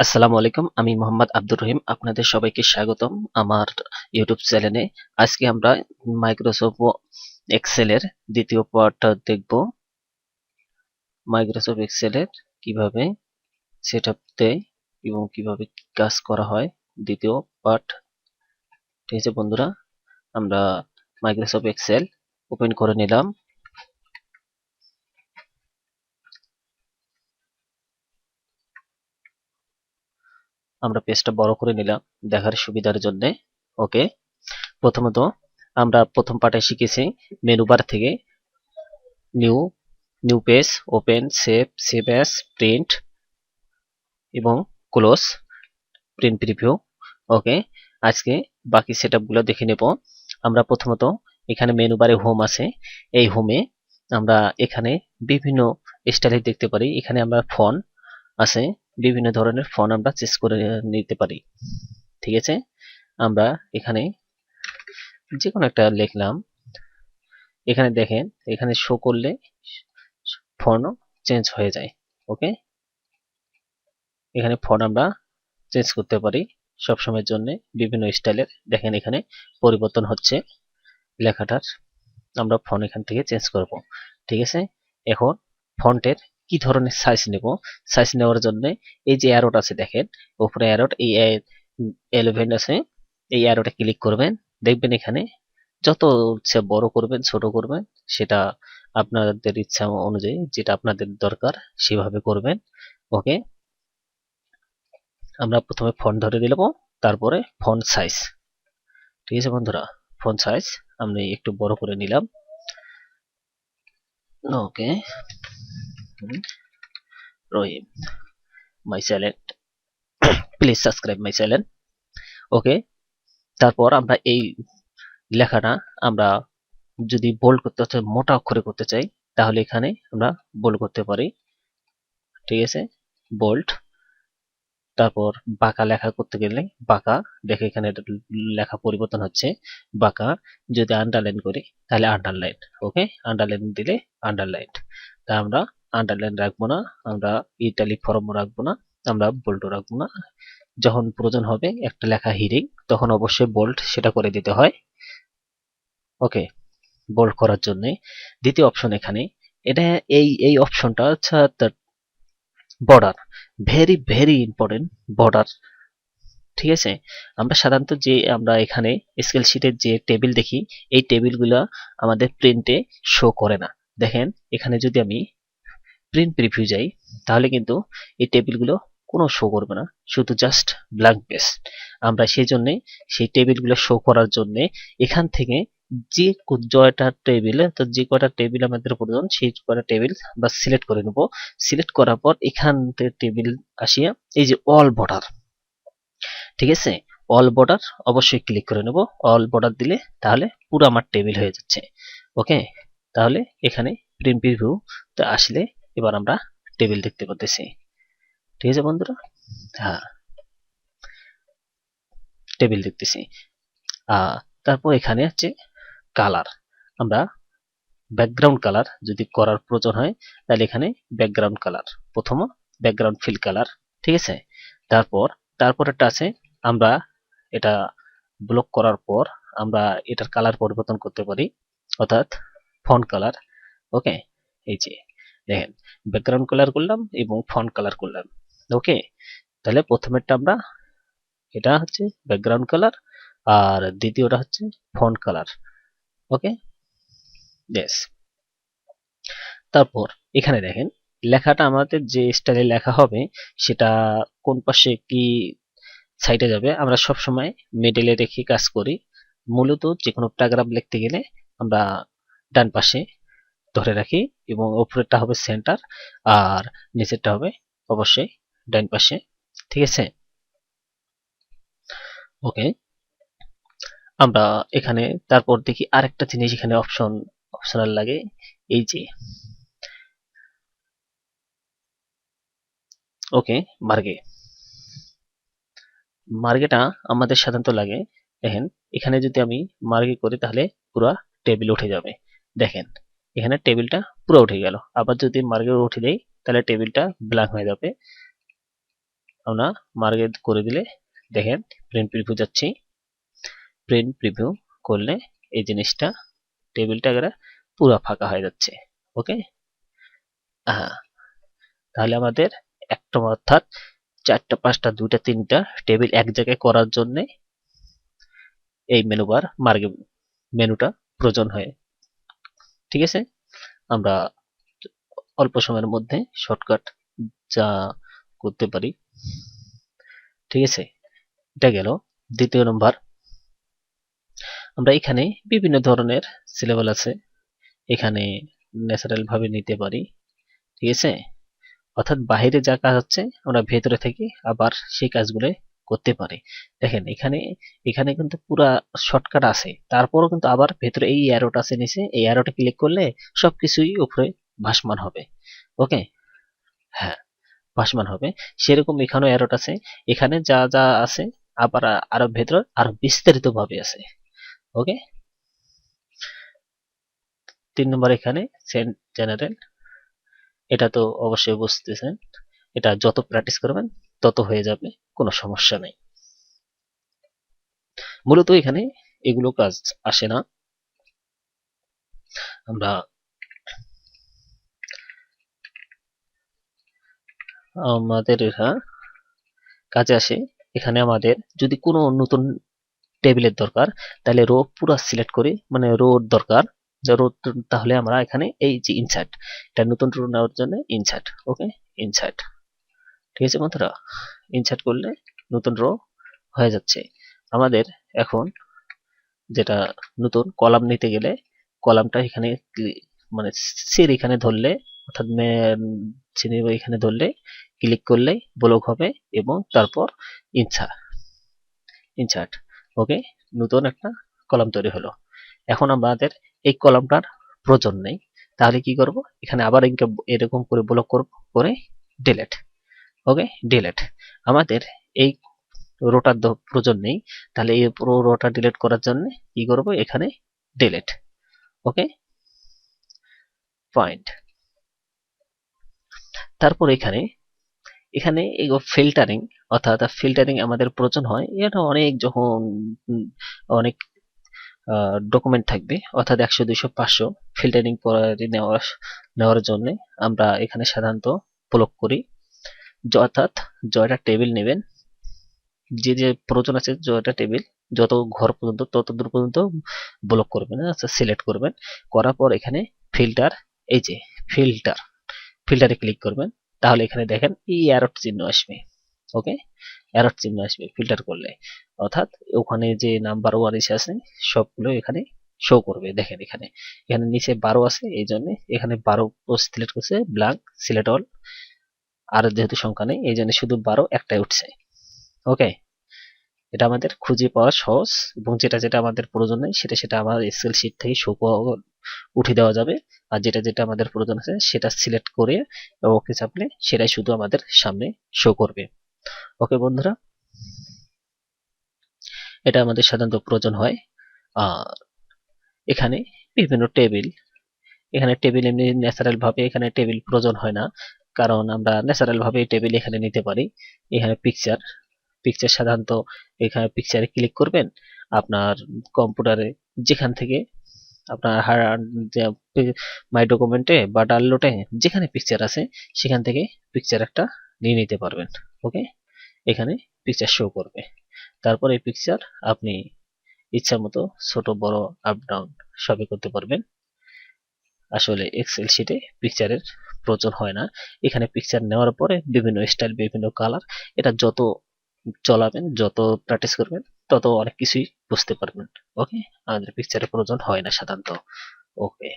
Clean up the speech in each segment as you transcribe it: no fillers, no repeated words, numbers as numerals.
আসসালামু আলাইকুম। আমি মোহাম্মদ আব্দুর রহিম। আপনাদের সবাইকে স্বাগতম আমার ইউটিউব চ্যানেলে। আজকে আমরা মাইক্রোসফট এক্সেলের দ্বিতীয় পার্টটা দেখব। মাইক্রোসফট এক্সেলের কিভাবে সেটআপ দেয় এবং কিভাবে কাজ করা হয়, দ্বিতীয় পার্ট। ঠিক আছে বন্ধুরা, আমরা মাইক্রোসফট এক্সেল ওপেন করে নিলাম। আমরা পেজটা বড় করে নিলাম দেখার সুবিধার জন্য। ওকে, প্রথমত আমরা প্রথম পার্টে শিখেছি মেনু বার থেকে new new page, open, save as, print এবং ক্লোজ, প্রিন্ট প্রিভিউ। ওকে, আজকে বাকি সেটআপ গুলো দেখে নেব। আমরা প্রথমত এখানে মেনু বারে হোম আছে, এই হোমে আমরা এখানে বিভিন্ন স্টাইলে দেখতে পারি। এখানে আমরা ফন্ট আছে, বিভিন্ন ধরনের ফন্ট আমরা চেঞ্জ করে নিতে পারি। ঠিক আছে, আমরা এখানে যে কোনো একটা লিখলাম। এখানে দেখেন, এখানে শো করলে ফন্ট চেঞ্জ হয়ে যায়। ওকে, এখানে ফন্ট আমরা চেঞ্জ করতে পারি সব সময়ের জন্য বিভিন্ন স্টাইলের। দেখেন এখানে পরিবর্তন হচ্ছে লেখাটার, আমরা ফন্ট এখান থেকে চেঞ্জ করব। ঠিক আছে, এখন ফন্টের কি ধরনের সাইজ নেব, সাইজ নেওয়ার জন্য এই যে অ্যারোটা আছে দেখেন, উপরে অ্যারোট, এই 11 আছে, এই অ্যারোটা ক্লিক করবেন। দেখবেন এখানে যত ইচ্ছা বড় করবেন ছোট করবেন, সেটা আপনাদের ইচ্ছা অনুযায়ী, যেটা আপনাদের দরকার সেভাবে করবেন। ওকে, আমরা প্রথমে ফন্ট ধরে দিলাম, তারপরে ফন্ট সাইজ। ঠিক আছে বন্ধুরা, ফন্ট সাইজ আমি একটু বড় করে নিলাম। Okay, Rahim my channel, please subscribe my channel. Okay, তারপর আমরা এই লেখাটা আমরা যদি বোল্ড করতে চাই, মোটা অক্ষরে করতে চাই, তাহলে এখানে আমরা বোল্ড করতে পারি। ঠিক আছে, বোল্ড। তারপর বাঁকা লেখা করতে গেলে বাঁকা, দেখে এখানে লেখা পরিবর্তন হচ্ছে বাঁকা। যদি আন্ডারলাইন করি তাহলে আন্ডারলাইন। ওকে, আন্ডারলাইন দিলে আন্ডারলাইন। তা আমরা আন্ডারলাইন রাখবো না, আমরা ইটালিক ফর্ম রাখবো না, আমরা বোল্ড রাখবো না। যখন প্রয়োজন হবে একটা লেখা হিডিং, তখন অবশ্যই বোল্ড সেটা করে দিতে হয়। ওকে, বোল্ড করার জন্য দ্বিতীয় অপশন এখানে, এটা এই অপশনটা হচ্ছে border, very very important border. ঠিক আছে, আমরা সাধারণত যে আমরা এখানে এক্সেল শিটের যে টেবিল দেখি, এই টেবিলগুলো আমাদের প্রিন্টে শো করে না। দেখেন এখানে যদি আমি প্রিন্ট প্রিভিউ যাই, তাহলে কিন্তু এই টেবিলগুলো কোনো শো করবে না, শুধু জাস্ট ব্ল্যাঙ্ক পেজ। আমরা সেই জন্য সেই টেবিলগুলো শো করার জন্য এখান থেকে যে জয়টা টেবিল, তো যে কয়টা টেবিল আমাদের প্রয়োজন সেই কয়টা টেবিল আমরা সিলেক্ট করে নেব। সিলেক্ট করার পর এখান থেকে টেবিল আসিয়া এই যে অল বর্ডার, ঠিক আছে, অল বর্ডার অবশ্যই ক্লিক করে নেব। অল বর্ডার দিলে তাহলে পুরো আমার টেবিল হয়ে যাচ্ছে। ওকে, তাহলে এখানে প্রিন্ট প্রিভিউ তো আসলে এবার আমরা টেবিল দেখতে পাচ্ছি। ঠিক আছে বন্ধুরা, হ্যাঁ, টেবিল দেখতেছি। তারপর এখানে হচ্ছে কালার, আমরা ব্যাকগ্রাউন্ড কালার যদি করার প্রয়োজন হয়, তাহলে এখানে ব্যাকগ্রাউন্ড কালার, প্রথম ব্যাকগ্রাউন্ড ফিল কালার। ঠিক আছে, তারপর একটা আছে, আমরা এটা ব্লক করার পর আমরা এটার কালার পরিবর্তন করতে পারি, অর্থাৎ ফন্ট কালার। ওকে, এই যে দেখেন ব্যাকগ্রাউন্ড কালার করলাম এবং ফন্ট কালার করলাম। ওকে, তাহলে প্রথমেরটা আমরা, এটা হচ্ছে ব্যাকগ্রাউন্ড কালার আর দ্বিতীয়টা হচ্ছে ফন্ট কালার। ওকে, ইয়েস। তারপর এখানে দেখেন লেখাটা আমাদের যে স্টাইলে লেখা হবে সেটা কোন পাশে কি সাইডে যাবে, আমরা সব সময় মিডলে রেখে কাজ করি। মূলত যে কোনো প্যারাগ্রাফ লিখতে গেলে আমরা ডান পাশে ধরে রাখি এবং উপরেরটা হবে সেন্টার আর নিচেরটা হবে অবশ্যই ডান পাশে। ঠিক আছে, ওকে, আমরা এখানে তারপর দেখি আরেকটা জিনিস এখানে অপশনাল লাগে, এই যে ওকে মার্গে, মার্গেটা আমাদের সাধারণত লাগে। দেখেন এখানে যদি আমি মার্গে করি তাহলে পুরো টেবিল উঠে যাবে। দেখেন এখানে টেবিলটা পুরো উঠে গেল। আবার যদি মার্গে উঠে দেই তাহলে টেবিলটা ব্ল্যাঙ্ক হয়ে যাবে। আমরা মার্কে করে দিলে দেখেন প্রিন্ট প্রিভিউ যাচ্ছি, প্রিন্ট প্রিভিউ করলে এই জিনিসটা টেবিলটা পুরো ফাঁকা হয়ে যাচ্ছে। ওকে, হ্যাঁ, তাহলে আমাদের একটা অর্থাৎ 4টা 5টা 2টা 3টা টেবিল এক জায়গায় করার জন্য এই মেনু বার মার্কে মেনুটা প্রয়োজন হয়। ঠিক আছে, আমরা অল্প সময়ের মধ্যে শর্টকাট যা করতে পারি। ঠিক আছে, এটা গেল। দ্বিতীয় নম্বর, আমরা এখানে বিভিন্ন ধরনের সিলেবল আছে, এখানে ন্যাচারাল ভাবে নিতে পারি। ঠিক আছে, অর্থাৎ বাইরে যা কাজ হচ্ছে আমরা ভেতরে থেকে আবার সেই কাজগুলো করতে পারি। দেখেন এখানে এখানে কিন্তু পুরা শর্টকাট আছে, তারপরও কিন্তু আবার ভেতরে এই অ্যারোটা আছে নিচে, এই অ্যারোটা ক্লিক করলে সবকিছুই উপরে ভাসমান হবে। ওকে, হ্যাঁ, ভাসমান হবে। সেরকম এখানেও অ্যারোটা আছে, এখানে যা যা আছে আবার আরো ভেতরে আরো বিস্তারিত ভাবে আছে। ওকে, 3 নম্বর এখানে জেনারেল, এটা তো অবশ্যই বুঝতেছেন, এটা যত প্র্যাকটিস করবেন তত হয়ে যাবে, কোনো সমস্যা নেই। মূলত এখানে এগুলো কাজ আসে না, আমরা আমাদের কাজে আসে। এখানে আমাদের যদি কোনো নতুন টেবিলের দরকার, তাহলে রো পুরো সিলেক্ট করি, মানে রো দরকার যে রো, তাহলে আমরা এখানে এই যে ইনসার্ট, এটা নতুন রো নেওয়ার জন্য ইনসার্ট। ওকে, ইনসার্ট, ঠিক আছে বন্ধুরা, ইনসার্ট করলে নতুন রো হয়ে যাচ্ছে আমাদের। এখন যেটা নতুন কলাম নিতে গেলে কলামটা এখানে মানে সির এখানে ধরলে, অর্থাৎ এখানে ধরলে ক্লিক করলেই ব্লক হবে এবং তারপর ইনসার্ট। ওকে, নতুন একটা কলাম তৈরি হলো। এখন আমাদের এই কলামটার প্রয়োজন নেই, তাহলে কি করব, এখানে আবার এরকম করে ব্লক করব, করে ডিলেট। ওকে, ডিলেট। আমাদের এই রোটার প্রয়োজন নেই, তাহলে এই পুরো রোটা ডিলিট করার জন্য কি করব, এখানে ডিলিট। ওকে, পয়েন্ট। তারপর এখানে এখানে এই ফিল্টারিং, অর্থাৎ ফিল্টারিং আমাদের প্রয়োজন হয়, এটা অনেক যখন অনেক ডকুমেন্ট থাকবে, অর্থাৎ 100 200 500 ফিল্টারিং করে নেওয়ার জন্য আমরা এখানে সাধারণত ব্লক করি। অর্থাৎ জয়টা টেবিল নেবেন, যে যে প্রয়োজন আছে জয়টা টেবিল যত ঘর পর্যন্ত তত দূর পর্যন্ত ব্লক করবেন, আচ্ছা সিলেক্ট করবেন, করার পর এখানে ফিল্টার, এই যে ফিল্টারে ক্লিক করবেন, তাহলে এখানে দেখেন এই অ্যারোট চিহ্ন আসবে। ওকে, অ্যারোট চিহ্ন আসবে ফিল্টার করলে, অর্থাৎ ওখানে যে নাম্বার ওয়ান এসে আছে সবগুলো এখানে শো করবে। দেখেন এখানে এখানে নিচে 12 আছে, এই জন্য এখানে 12 সিলেক্ট করছে, ব্ল্যাঙ্ক সিলেক্ট অল, আর যেহেতু সংখ্যা নেই এই জন্য শুধু 12 একটাই উঠছে। ওকে, এটা আমাদের খুঁজে পাওয়া সহজ, এবং যেটা যেটা আমাদের প্রয়োজন নেই সেটা সেটা আমার এক্সেল শিট থেকে শো উঠে দেওয়া যাবে, আর যেটা যেটা আমাদের প্রয়োজন আছে সেটা সিলেক্ট করে ওকে চাপলে সেটাই শুধু আমাদের সামনে শো করবে। ওকে বন্ধুরা, এটা আমাদের সাধারণত প্রয়োজন হয়। আর এখানে বিভিন্ন টেবিল, এখানে টেবিল এমনি ন্যাচারাল ভাবে এখানে টেবিল প্রয়োজন হয় না, কারণ আমরা ন্যাচারাল ভাবে টেবিল এখানে নিতে পারি। এখানে পিকচার সাধারণত এখানে পিকচারে ক্লিক করবেন, আপনার কম্পিউটারে যেখান থেকে আপনার মাই ডকুমেন্টে বা ডাউনলোডে যেখানে পিকচার আছে সেখান থেকে পিকচার একটা নিয়ে নিতে পারবেন। ওকে, এখানে পিকচার শো করবে, তারপর এই পিকচার আপনি ইচ্ছা মতো ছোট বড় আপ ডাউন সবই করতে পারবেন। আসলে এক্সেল শিটে পিকচারের প্রয়োজন হয় না, এখানে পিকচার নেওয়ার পরে বিভিন্ন স্টাইল বিভিন্ন কালার, এটা যত চলাবেন যত প্র্যাকটিস করবেন তত অনেক কিছুই বুঝতে পারবেন। ওকে, আমাদের পিকচারের প্রয়োজন হয় না সাধারণত। ওকে,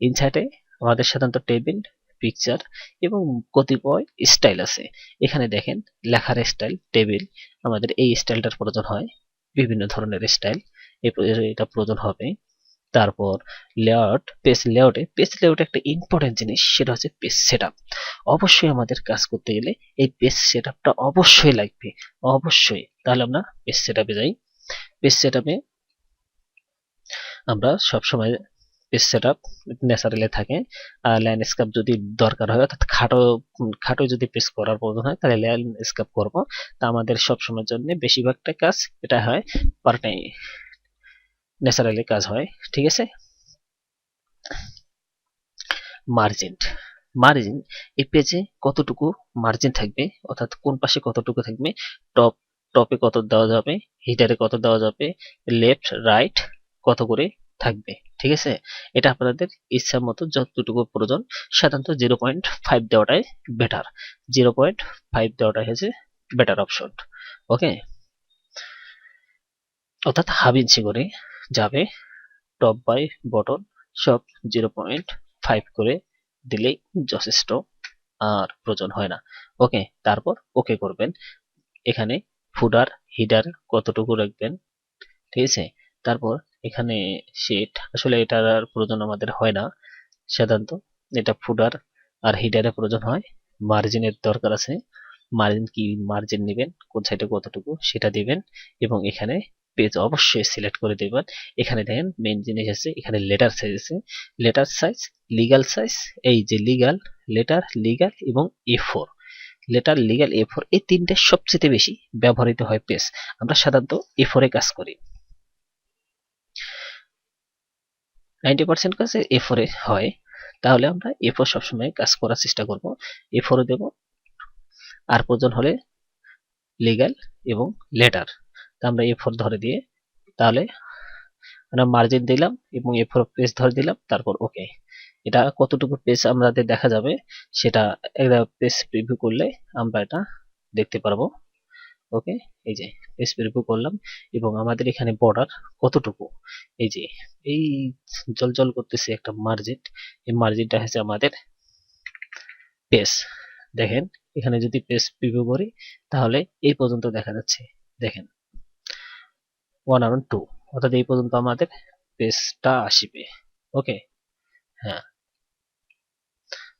ইনসার্টে আমাদের সাধারণত টেবিল, পিকচার এবং কতিপয় স্টাইল আছে। এখানে দেখেন লেখার স্টাইল, টেবিল, আমাদের এই স্টাইলটার প্রয়োজন হয়, বিভিন্ন ধরনের স্টাইল এটা প্রয়োজন হবে। তারপর লেআউট, পেজ লেআউটে একটা ইম্পর্টেন্ট জিনিস, সেটা হচ্ছে পেজ সেটআপ। অবশ্যই আমাদের কাজ করতে গেলে এই পেজ সেটআপটা অবশ্যই লাগবে, অবশ্যই। তাহলে আমরা পেজ সেটআপে যাই। পেজ সেটআপে আমরা সবসময় পেজ সেটআপ ন্যাচারালি থাকে। আর ল্যান্ডস্কেপ যদি দরকার হয়, অর্থাৎ খাটো যদি পেজ করার প্রয়োজন হয়, তাহলে ল্যান্ডস্কেপ করব। তা আমাদের সবসময়ের জন্য বেশিরভাগটা কাজ এটা হয় পার্ট ন্যাচারালি কাজ হয়। ঠিক আছে। মার্জিন মার্জিন এই পেজে কতটুকু মার্জিন থাকবে, অর্থাৎ কোন পাশে কতটুকু থাকবে, টপ টপে কত দেওয়া যাবে, হিডারে কত দেওয়া যাবে, লেফট রাইট কত করে থাকবে। ঠিক আছে। এটা আপনাদের ইচ্ছা মতো যতটুকু প্রয়োজন, সাধারণত 0.5 দেওয়াটাই বেটার। 0.5 দেওয়াটাই হচ্ছে বেটার অপশন। ওকে, অর্থাৎ হাফ ইঞ্চি করে যাবে। টপ বাই বটন সব 0.5 করে দিলেই যথেষ্ট, আর প্রয়োজন হয় না। ওকে, তারপর ওকে করবেন। এখানে ফুডার হিডার কতটুকু রাখবেন। ঠিক আছে। তারপর এখানে শেড, আসলে এটার আর প্রয়োজন আমাদের হয় না সাধারণত, এটা ফুডার আর হিডারের প্রয়োজন হয়। মার্জিনের দরকার আছে, মার্জিন কি মার্জিন নেবেন, কোন সাইডে কতটুকু সেটা দিবেন, এবং এখানে পেজ অবশ্যই সিলেক্ট করে দেবেন। এখানে দেখেন মেইন জিনিস আছে, এখানে লেটার সাইজ আছে, লেটার সাইজ, লিগাল সাইজ, এই যে লিগাল, লেটার, লিগাল এবং A4। লেটার, লিগাল, A4 এই তিনটে সবচেয়ে বেশি ব্যবহৃত হয় পেজ। আমরা সাধারণত A4 এ কাজ করি, 90% কাজ A4 এ হয়। তাহলে আমরা A4 সবসময় কাজ করার চেষ্টা করব। A4 এ দেব, আর প্রয়োজন হলে লিগাল এবং লেটার। তা আমরা A4 ধরে দিয়ে, তাহলে আমরা মার্জিন দিলাম এবং A4 পেজ ধরে দিলাম, তারপর ওকে। এটা কতটুকু পেজ আমাদের দেখা যাবে, সেটা একটা পেজ প্রিভিউ করলে আমরা এটা দেখতে পারবো। ওকে, এই যে পেজ প্রিভিউ করলাম, এবং আমাদের এখানে বর্ডার কতটুকু, এই যে এই জলজল করতেছে একটা মার্জিন, এই মার্জিনটা হচ্ছে আমাদের পেজ। দেখেন এখানে যদি পেজ প্রিভিউ করি, তাহলে এই পর্যন্ত দেখা যাচ্ছে। দেখেন 1 আর 2, অর্থাৎ এই পর্যন্ত আমাদের পেজটা আসবে। ওকে, হ্যাঁ,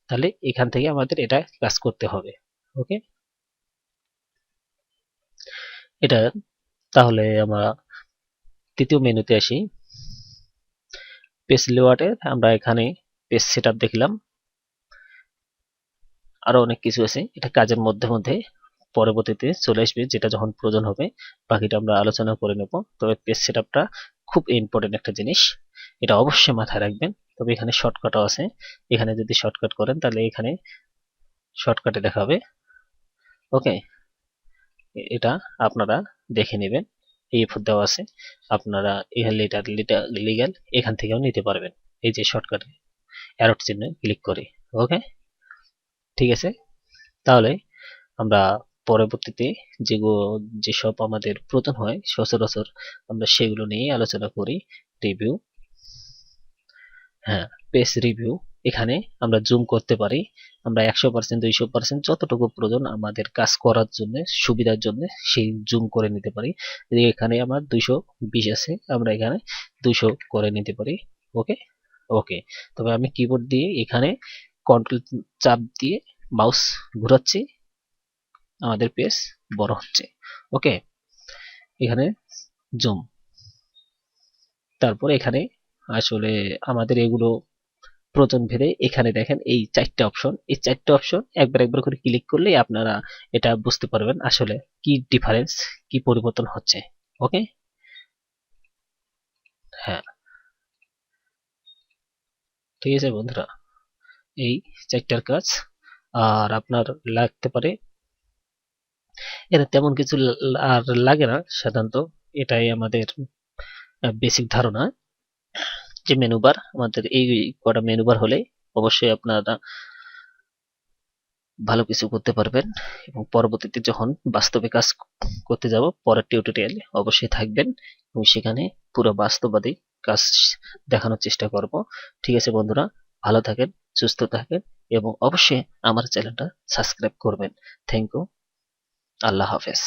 তাহলে এখান থেকে আমাদের এটা কাজ করতে হবে। ওকে, এটা তাহলে আমরা তৃতীয় মেনুতে আসি। পেজ লেআউটে আমরা এখানে পেজ সেটআপ দেখলাম, আরো অনেক কিছু আছে। এটা কাজের মধ্যে মধ্যে পরবর্তীতে চলে আসবে, যেটা যখন প্রয়োজন হবে বাকিটা আমরা আলোচনা করে নেব। তবে পেজ সেটআপটা খুব ইম্পর্টেন্ট একটা জিনিস, এটা অবশ্যই মাথায় রাখবেন। তবে এখানে শর্টকাটও আছে, এখানে যদি শর্টকাট করেন তাহলে এখানে শর্টকাটে দেখাবে। ওকে, এটা আপনারা দেখে নেবেন, A4 দেওয়া আছে, আপনারা এখানে লেটার, লিগাল এখান থেকেও নিতে পারবেন, এই যে শর্টকাটে অ্যারো চিহ্নে ক্লিক করে। ওকে, ঠিক আছে। তাহলে আমরা পরবর্তীতে যেসব আমাদের প্রয়োজন হয় সচরাচর আমরা সেগুলো নিয়ে আলোচনা করি। রিভিউ, হ্যাঁ, পেজ রিভিউ। এখানে আমরা জুম করতে পারি, আমরা 100%, 200% যতটুকু প্রয়োজন আমাদের কাজ করার জন্য, সুবিধার জন্য সেই জুম করে নিতে পারি। এখানে আমার 220 আছে, আমরা এখানে 200 করে নিতে পারি। ওকে, ওকে। তবে আমি কিবোর্ড দিয়ে এখানে কন্ট্রোল চাপ দিয়ে মাউস ঘোরাচ্ছি, আমাদের পেজ বড় হচ্ছে। ওকে, এখানে জুম, তারপর এখানে আসলে আমাদের এগুলো প্রয়োজন ভেদে এখানে দেখেন এই 4টা অপশন, এই 4টা অপশন একবার একবার করে ক্লিক করলেই আপনারা এটা বুঝতে পারবেন আসলে কি ডিফারেন্স, কি পরিবর্তন হচ্ছে। ওকে, হ্যাঁ, ঠিক আছে বন্ধুরা, এই 4টার কাজ। আর আপনার লাগতে পারে, এটা তেমন কিছু আর লাগে না সাধারণত, এটাই আমাদের বেসিক ধারণা যে মেনু বার, আমাদের এই কটা মেনু বার হলে অবশ্যই আপনারা ভালো কিছু করতে পারবেন। এবং পরবর্তীতে যখন বাস্তবে কাজ করতে যাব পরের টিউটোরিয়ালে অবশ্যই থাকবেন, এবং সেখানে পুরো বাস্তববাদী কাজ দেখানোর চেষ্টা করব। ঠিক আছে বন্ধুরা, ভালো থাকেন, সুস্থ থাকেন, এবং অবশ্যই আমার চ্যানেলটা সাবস্ক্রাইব করবেন। থ্যাংক ইউ, আল্লাহ হাফেজ।